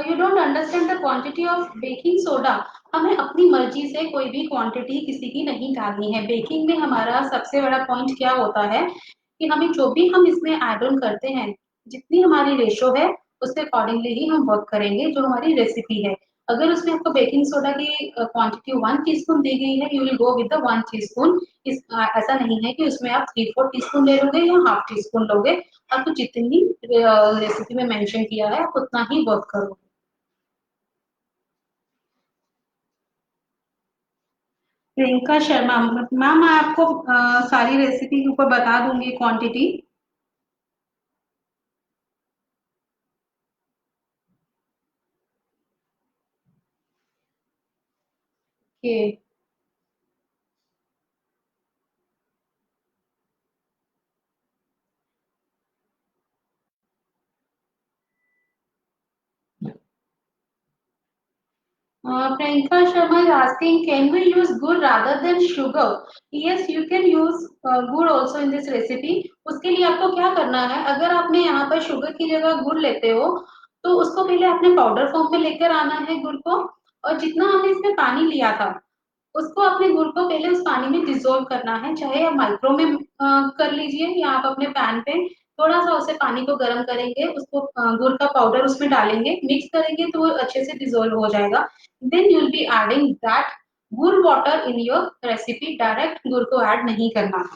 you don't understand the quantity of baking soda। हमें अपनी मर्जी से कोई भी क्वांटिटी किसी की नहीं डालनी है। बेकिंग में हमारा सबसे बड़ा पॉइंट क्या होता है कि हमें जो भी हम इसमें ऐड ऑन करते हैं, जितनी हमारी रेशो है उसके अकॉर्डिंगली ही हम वर्क करेंगे जो हमारी रेसिपी है। अगर उसमें आपको बेकिंग सोडा की क्वांटिटी 1 टीस्पून दी गई है, you will go with the 1 teaspoon. ऐसा नहीं है कि उसमें आप 3-4 टीस्पून ले लोगे या हाफ टीस्पून लोगे। आपको जितनी रेसिपी में मेंशन किया है आप उतना ही वर्क करो। प्रियंका शर्मा मैम, मैं आपको सारी रेसिपी के ऊपर बता दूंगी क्वांटिटी। के Priyanka Sharma is asking, can we use gur rather than sugar? Yes, you can use gur also in this recipe। उसके लिए आपको क्या करना है, अगर आपने यहाँ पर शुगर की जगह गुड़ लेते हो तो उसको पहले आपने पाउडर फॉर्म में लेकर आना है गुड़ को। और जितना हमने इसमें पानी लिया था उसको अपने गुड़ को पहले उस पानी में डिजोल्व करना है। चाहे आप माइक्रो में कर लीजिए या आप अपने पैन पे थोड़ा सा उसे पानी को गर्म करेंगे, उसको गुड़ का पाउडर उसमें डालेंगे, मिक्स करेंगे तो वो अच्छे से डिजोल्व हो जाएगा। Then you will be adding that gur water in your recipe. Direct गुड़ को ऐड नहीं करना।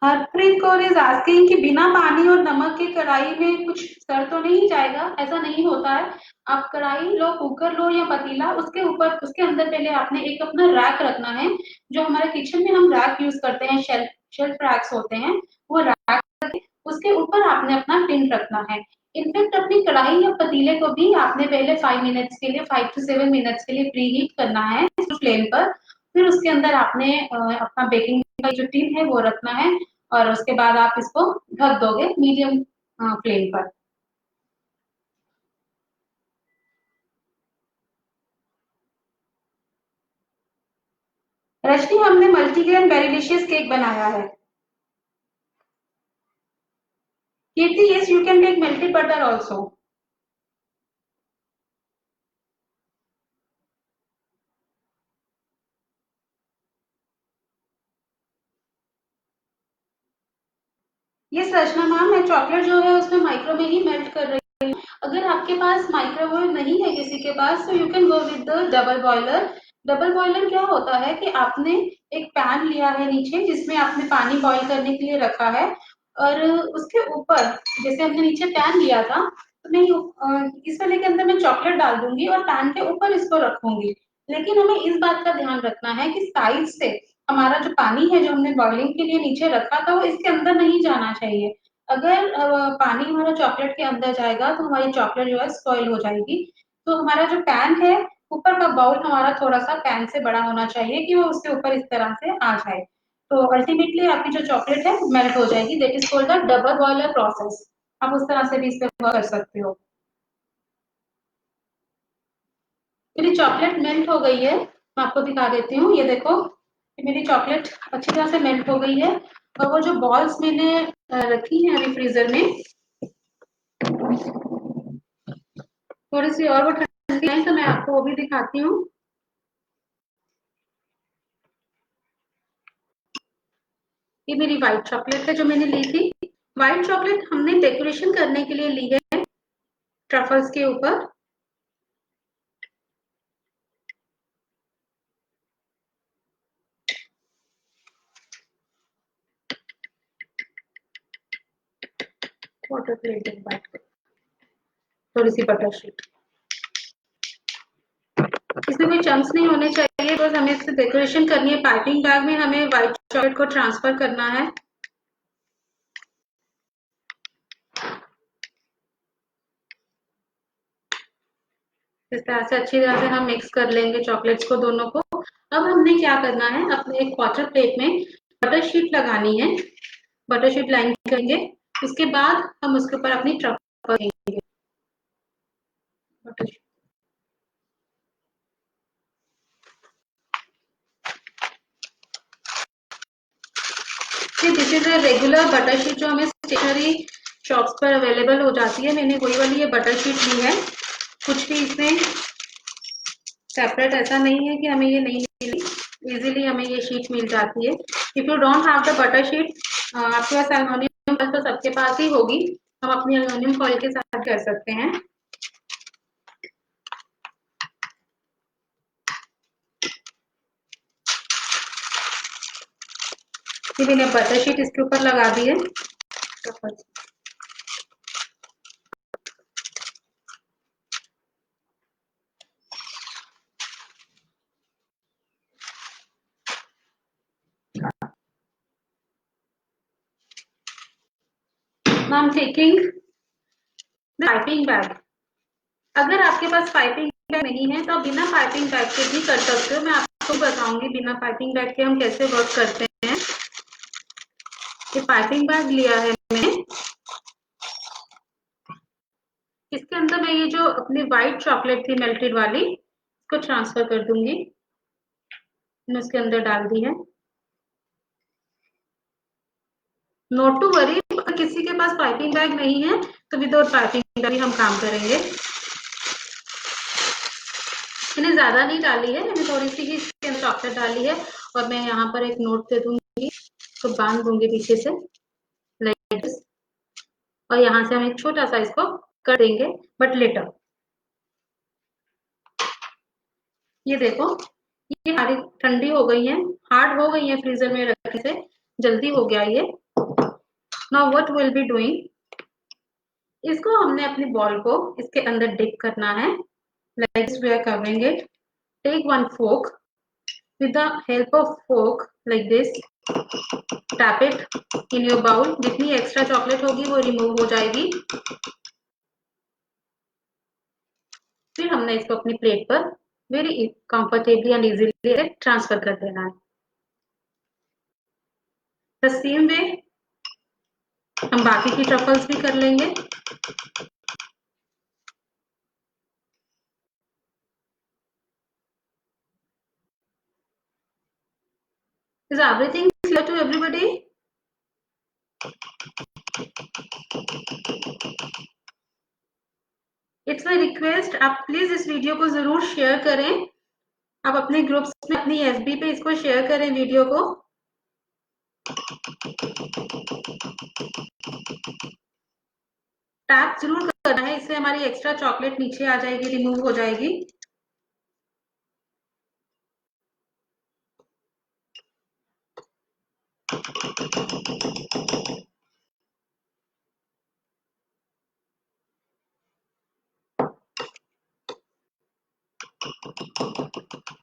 हरप्रीत कौर इज आस्किंग कि बिना पानी और नमक के कढ़ाई में कुछ सड़ तो नहीं जाएगा? ऐसा नहीं होता है। आप कढ़ाई लो, कुकर लो या पतीला, उसके ऊपर उसके अंदर पहले आपने एक अपना रैक रखना है। जो हमारे किचन में हम रैक यूज करते हैं, शेल्फ शेल्फ रैक्स होते हैं, वो रैक, उसके ऊपर आपने अपना टिन रखना है। इनफैक्ट अपनी कढ़ाई या पतीले को भी आपने पहले 5 मिनट्स के लिए 5 to 7 मिनट्स के लिए प्री हीट करना है फ्लेम पर। फिर उसके अंदर आपने अपना बेकिंग का जो टिन है वो रखना है और उसके बाद आप इसको ढक दोगे मीडियम फ्लेम पर। रश्मि, हमने मल्टीग्रेन वेरी केक बनाया है। Kirti, yes, you can take melted butter also. Yes Rachna ma'am, मैं चॉकलेट जो है उसमें माइक्रो में ही मेल्ट कर रही हूँ। अगर आपके पास माइक्रोवेव नहीं है किसी के पास तो you can go with the double boiler. Double boiler क्या होता है कि आपने एक पैन लिया है नीचे जिसमें आपने पानी बॉईल करने के लिए रखा है और उसके ऊपर जैसे हमने नीचे पैन लिया था तो मैं इस वाले के अंदर मैं चॉकलेट डाल दूंगी और पैन के ऊपर इसको रखूंगी। लेकिन हमें इस बात का ध्यान रखना है कि साइड से हमारा जो पानी है जो हमने बॉइलिंग के लिए नीचे रखा था वो इसके अंदर नहीं जाना चाहिए। अगर पानी हमारा चॉकलेट के अंदर जाएगा तो हमारी चॉकलेट जो है स्पॉइल हो जाएगी। तो हमारा जो पैन है ऊपर का बाउल हमारा थोड़ा सा पैन से बड़ा होना चाहिए कि वो उसके ऊपर इस तरह से आ जाए। तो अल्टीमेटली आपकी जो चॉकलेट है मेल्ट हो जाएगी। That is called the double boiler process. आप उस तरह से भी इसे कर सकते हो। मेरी चॉकलेट मेल्ट हो गई है, मैं आपको दिखा देती हूँ। ये देखो कि मेरी चॉकलेट अच्छी तरह से मेल्ट हो गई है और वो जो बॉल्स मैंने रखी है अभी फ्रीजर में थोड़ी सी और वो ठंडी है तो मैं आपको वो भी दिखाती हूँ। ये मेरी व्हाइट चॉकलेट है जो मैंने ली थी। व्हाइट चॉकलेट हमने डेकोरेशन करने के लिए ली है ट्रफल्स के ऊपर। वाटर प्लेट व्हाइट, थोड़ी सी बटर शीट, इसमें कोई चम्स नहीं होने चाहिए, बस हमें इससे डेकोरेशन करनी है। पाइपिंग बैग में हमें व्हाइट चॉकलेट को ट्रांसफर करना है। इस तरह से अच्छी तरह से हम मिक्स कर लेंगे चॉकलेट्स को दोनों को। अब हमने क्या करना है, अपने एक वाटर प्लेट में बटर शीट लगानी है। बटर शीट लाइन करेंगे, उसके बाद हम उसके ऊपर अपनी ट्रफल देंगे। Butter this is a regular butter sheet जो हमें स्टेशनरी शॉप्स पर अवेलेबल हो जाती है। मैंने वही वाली ये बटर शीट ली है। कुछ भी इसमें सेपरेट ऐसा नहीं है कि हमें ये नहीं मिली, इजीली हमें ये शीट मिल जाती है। If you don't have the butter sheet, आपके पास एल्युमिनियम फॉइल तो सबके पास ही होगी, हम अपनी एल्युमिनियम फॉइल के साथ कर सकते हैं। ये मैंने बटर शीट इसके ऊपर लगा दी है। Now I'm taking piping bag. अगर आपके पास पाइपिंग बैग नहीं है तो आप बिना पाइपिंग बैग के भी कर सकते हो। मैं आपको बताऊंगी बिना पाइपिंग बैग के हम कैसे वर्क करते हैं। ये पाइपिंग बैग लिया है मैंने, इसके अंदर मैं ये जो अपनी व्हाइट चॉकलेट थी मेल्टेड वाली इसको ट्रांसफर कर दूंगी। मैंने उसके अंदर डाल दी है। नॉट टू वरी, अगर किसी के पास पाइपिंग बैग नहीं है तो विदाउट पाइपिंग बैग भी हम काम करेंगे। मैंने ज्यादा नहीं डाली है, मैंने थोड़ी सी ही इसके अंदर चॉकलेट डाली है और मैं यहाँ पर एक नोट दे दूंगी तो बांध दूंगी पीछे से लाइक दिस, और यहाँ से हम एक छोटा सा इसको कर देंगे बट लेटर। ये देखो ये हमारी ठंडी हो गई है, हार्ड हो गई है फ्रीजर में रखने से, जल्दी हो गया ये। Now what will be doing, इसको हमने अपनी बॉल को इसके अंदर डिप करना है। Like we are covering it. Take one fork, with the help of fork like this, tap it in your bowl। जितनी एक्स्ट्रा चॉकलेट होगी वो रिमूव हो जाएगी। फिर हमने इसको अपनी प्लेट पर very comfortably and easily transfer कर देना है। द सेम वे हम बाकी की ट्रफल्स भी कर लेंगे। Is everything clear to everybody? It's my request, आप प्लीज इस वीडियो को जरूर शेयर करें। आप अपने ग्रुप्स में अपनी एफबी पे इसको शेयर करें वीडियो को। टैप जरूर करना है, इससे हमारी एक्स्ट्रा चॉकलेट नीचे आ जाएगी, रिमूव हो जाएगी।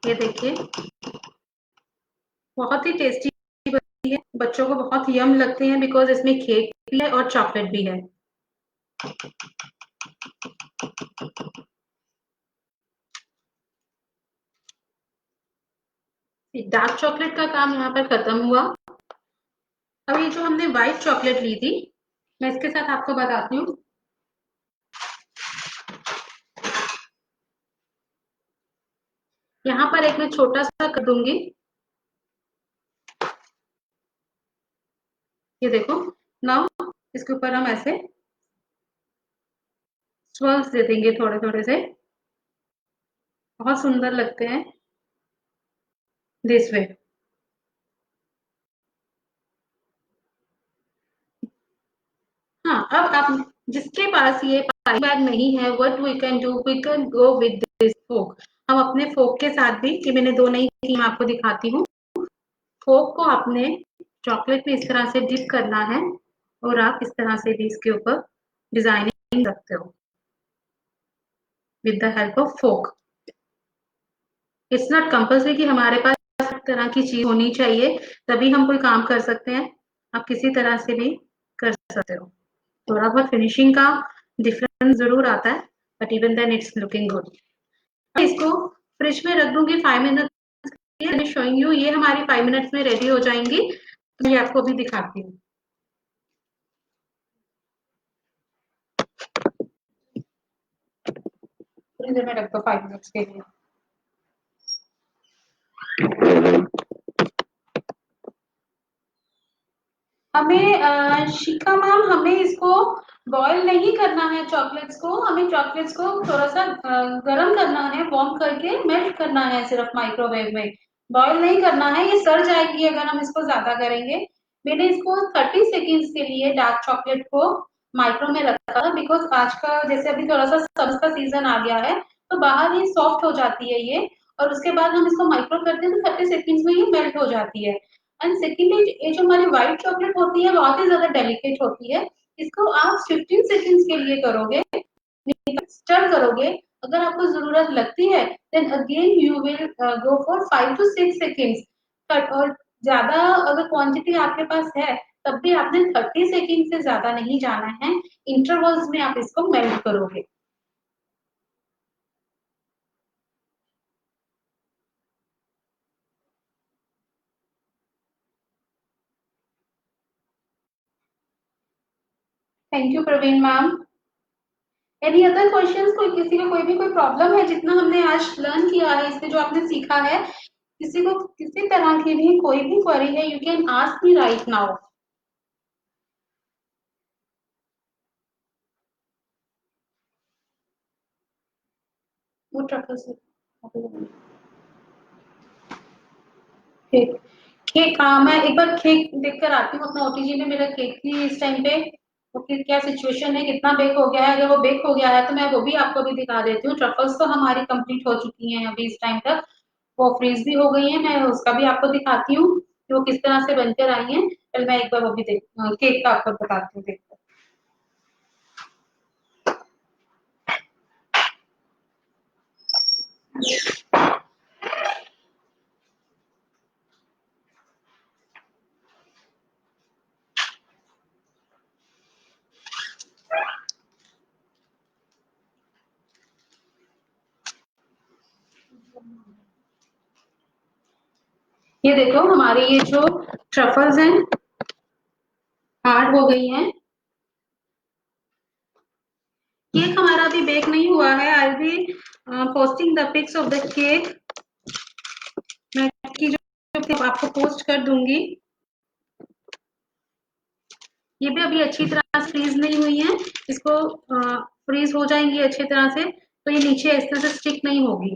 ये देखिए बहुत ही टेस्टी बनती है, बच्चों को बहुत यम लगते हैं बिकॉज इसमें केक भी है और चॉकलेट भी है। डार्क चॉकलेट का काम यहाँ पर खत्म हुआ। अब ये जो हमने व्हाइट चॉकलेट ली थी, मैं इसके साथ आपको बताती हूँ। यहाँ पर एक मैं छोटा सा कर दूंगी। ये देखो, नाउ इसके ऊपर हम ऐसे स्वर्ल्स दे देंगे थोड़े थोड़े से, बहुत सुंदर लगते हैं दिस वे। हाँ, अब आप जिसके पास ये पाई बैग नहीं है, what we can do, we can go with this fork. हम अपने फोक के साथ भी, कि मैंने दो नई की मैं आपको दिखाती हूँ। फोक को आपने चॉकलेट में इस तरह से डिप करना है और आप इस तरह से भी इसके ऊपर डिजाइनिंग करते हो with the help of fork. It's not compulsory कि हमारे पास हर तरह की चीज होनी चाहिए तभी हम कोई काम कर सकते हैं। आप किसी तरह से भी कर सकते हो। थोड़ा बहुत फिनिशिंग का डिफरेंस जरूर आता है, but even then it's looking good. इसको फ्रिज में रख दूंगी 5 मिनट। शोइंग यू, ये हमारी 5 मिनट्स में रेडी हो जाएंगी। तो मैं आपको अभी दिखाती हूँ। फ्रीजर में रख दो 5 मिनट्स के लिए। हमें शिखा मैम, हमें इसको बॉईल नहीं करना है चॉकलेट्स को। हमें चॉकलेट्स को थोड़ा सा गर्म करना है, वार्म करके मेल्ट करना है सिर्फ माइक्रोवेव में। बॉईल नहीं करना है, ये सड़ जाएगी अगर हम इसको ज्यादा करेंगे। मैंने इसको 30 सेकेंड्स के लिए डार्क चॉकलेट को माइक्रो में रखा था बिकॉज आज का जैसे अभी थोड़ा सा समर का सीजन आ गया है, तो बाहर ये सॉफ्ट हो जाती है ये, और उसके बाद हम इसको माइक्रो करते हैं तो 30 सेकेंड्स में ये मेल्ट हो जाती है। एंड सेकेंडली ये जो हमारी व्हाइट चॉकलेट होती है बहुत ही ज्यादा डेलिकेट होती है। इसको आप 15 सेकेंड्स के लिए करोगे, स्टर करोगे। अगर आपको जरूरत लगती है then again you will go for 5 to 6 seconds cut. और ज्यादा अगर क्वांटिटी आपके पास है तब भी आपने 30 सेकेंड से ज्यादा नहीं जाना है। इंटरवल्स में आप इसको मेल्ट करोगे। Thank you Praveen ma'am. Any other questions, कोई किसी को कोई भी कोई प्रॉब्लम है? जितना हमने आज लर्न किया है, इससे जो आपने सीखा है, किसी को किसी तरह की भी कोई भी क्वेरी है, you can ask me right now. वो ट्रफल से केक, केक, हाँ मैं एक बार केक देख कर आती हूँ अपना ओटीजी में। मेरा केक थी इस टाइम पे, तो फिर क्या सिचुएशन है, कितना बेक हो गया है। अगर वो बेक हो गया है तो मैं वो भी आपको भी दिखा देती हूँ। ट्रफल्स तो हमारी कंप्लीट हो चुकी हैं अभी इस टाइम तक, वो फ्रीज भी हो गई है। मैं उसका भी आपको दिखाती हूँ कि वो किस तरह से बनकर आई है। पहले मैं एक बार वो भी देख केक का आपको बताती हूँ। देखो, ये देखो हमारी ये जो ट्रफल्स हैं हार्ड हो गई हैं। केक हमारा अभी बेक नहीं हुआ है। I be posting the pics of the cake. मैं की जो आपको पोस्ट कर दूंगी। ये भी अभी अच्छी तरह से फ्रीज नहीं हुई है। इसको फ्रीज हो जाएंगी अच्छी तरह से तो ये नीचे इस तरह से स्टिक नहीं होगी।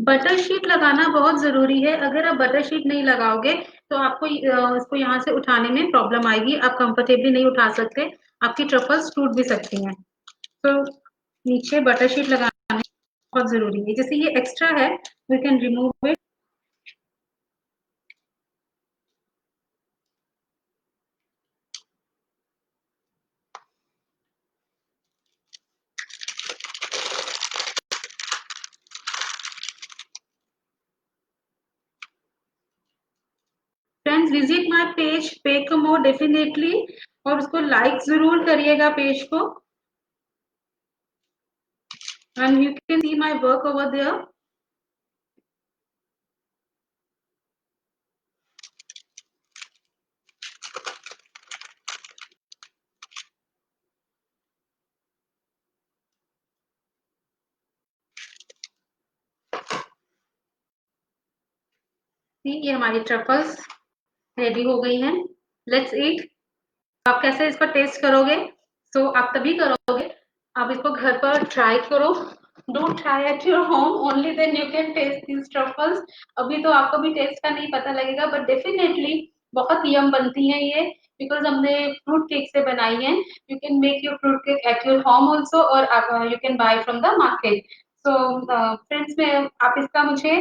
बटर शीट लगाना बहुत जरूरी है। अगर आप बटर शीट नहीं लगाओगे तो आपको इसको यहाँ से उठाने में प्रॉब्लम आएगी। आप कंफर्टेबली नहीं उठा सकते। आपकी ट्रफल्स टूट भी सकती हैं। तो नीचे बटर शीट लगाना बहुत जरूरी है। जैसे ये एक्स्ट्रा है we can remove it. Friends visit my page Bakemore definitely और उसको लाइक जरूर करिएगा पेज को। And you can see my work over there. ये हमारी ट्रफल्स रेडी हो गई हैं। Let's eat. आप कैसे इसका टेस्ट करोगे? सो आप तभी करोगे आप इसको घर पर ट्राई करो। Don't try at your home only then you can taste these truffles. अभी तो आपको भी टेस्ट का नहीं पता लगेगा बट डेफिनेटली बहुत यम बनती हैं ये बिकॉज हमने फ्रूट केक से बनाई है। You can make your fruit cake at your home also और you can buy from the market. So friends में आप इसका मुझे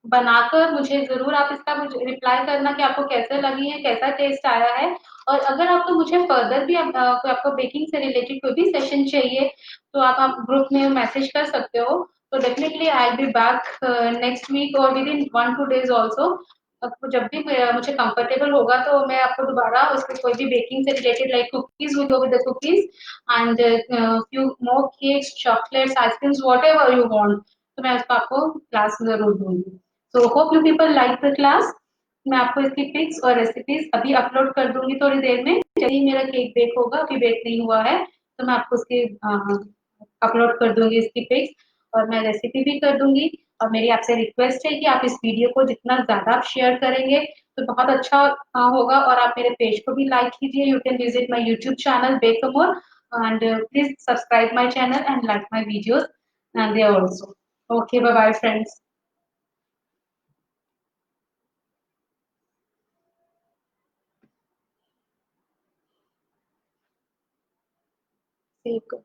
बनाकर मुझे जरूर आप इसका मुझे रिप्लाई करना कि आपको कैसे लगी है कैसा टेस्ट आया है। और अगर आपको मुझे फर्दर भी कोई आपको बेकिंग से रिलेटेड कोई भी सेशन चाहिए तो आप ग्रुप में मैसेज कर सकते हो। तो definitely I will be back next week और विद इन 1-2 days ऑल्सो। आपको जब भी मुझे कंफर्टेबल होगा तो मैं आपको दोबारा उसके कोई भी बेकिंग से related like cookies will go with the cookies and few more cakes chocolates ice creams what ever you want. तो मैं उसका आपको क्लास जरूर दूंगी। So hope you people like the class. मैं आपको इसकी पिक्स और रेसिपीज अभी अपलोड कर दूंगी थोड़ी देर में। चलिए मेरा केक बेक होगा अभी बेक नहीं हुआ है तो मैं आपको उसकी अपलोड कर दूंगी इसकी पिक्स और मैं रेसिपी भी कर दूंगी। और मेरी आपसे रिक्वेस्ट है कि आप इस वीडियो को जितना ज्यादा आप शेयर करेंगे तो बहुत अच्छा होगा। और आप मेरे पेज को भी लाइक कीजिए। You can visit my YouTube channel Bakemore and please subscribe my channel and like my videos and there also. Okay bye bye friends. Save कर